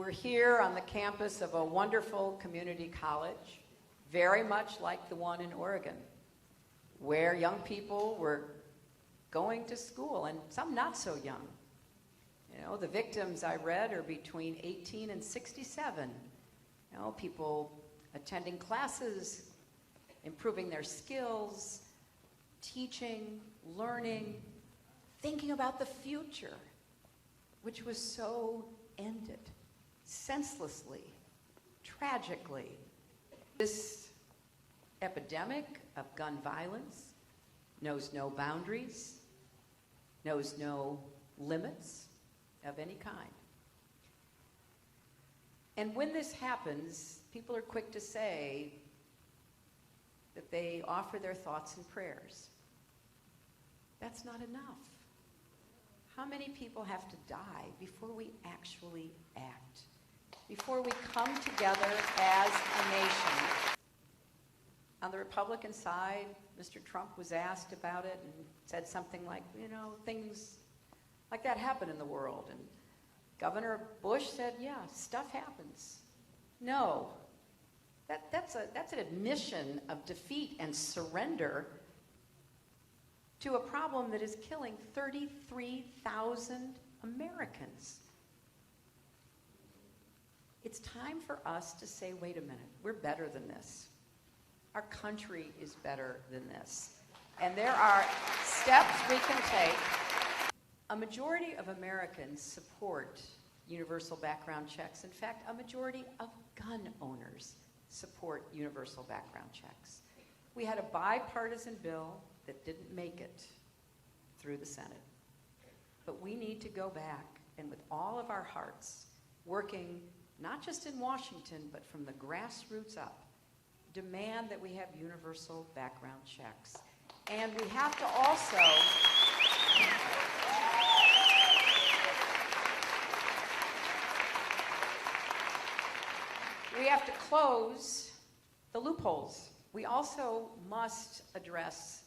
We're here on the campus of a wonderful community college, very much like the one in Oregon, where young people were going to school, and some not so young. You know, the victims I read are between 18 and 67. You know, people attending classes, improving their skills, teaching, learning, thinking about the future, which was so ended, senselessly, tragically. This epidemic of gun violence knows no boundaries, knows no limits of any kind. And when this happens, people are quick to say that they offer their thoughts and prayers. That's not enough. How many people have to die before we actually act? Before we come together as a nation? On the Republican side, Mr. Trump was asked about it and said something like, you know, things like that happen in the world. And Governor Bush said, yeah, stuff happens. No, that's an admission of defeat and surrender to a problem that is killing 33,000 Americans. It's time for us to say, wait a minute, we're better than this. Our country is better than this. And there are steps we can take. A majority of Americans support universal background checks. In fact, a majority of gun owners support universal background checks. We had a bipartisan bill that didn't make it through the Senate. But we need to go back and with all of our hearts, working not just in Washington, but from the grassroots up, demand that we have universal background checks. And we have to also close the loopholes. We also must address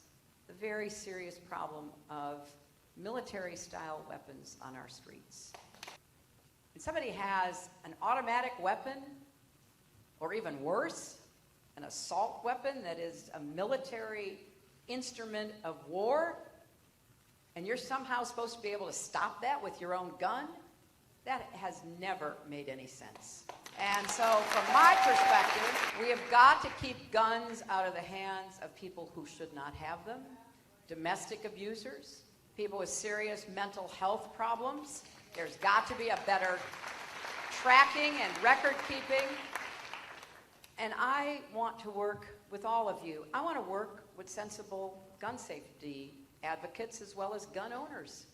the very serious problem of military-style weapons on our streets. When somebody has an automatic weapon, or even worse, an assault weapon that is a military instrument of war, and you're somehow supposed to be able to stop that with your own gun, that has never made any sense. And so, from my perspective, we have got to keep guns out of the hands of people who should not have them, domestic abusers, people with serious mental health problems. There's got to be a better tracking and record keeping. And I want to work with all of you. I want to work with sensible gun safety advocates as well as gun owners.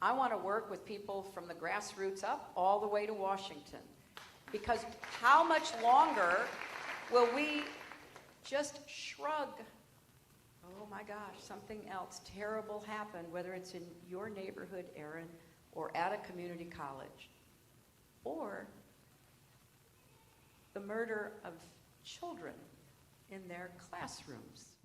I want to work with people from the grassroots up all the way to Washington. Because how much longer will we just shrug? Oh my gosh, something else terrible happened, whether it's in your neighborhood, Aaron, or at a community college, or the murder of children in their classrooms.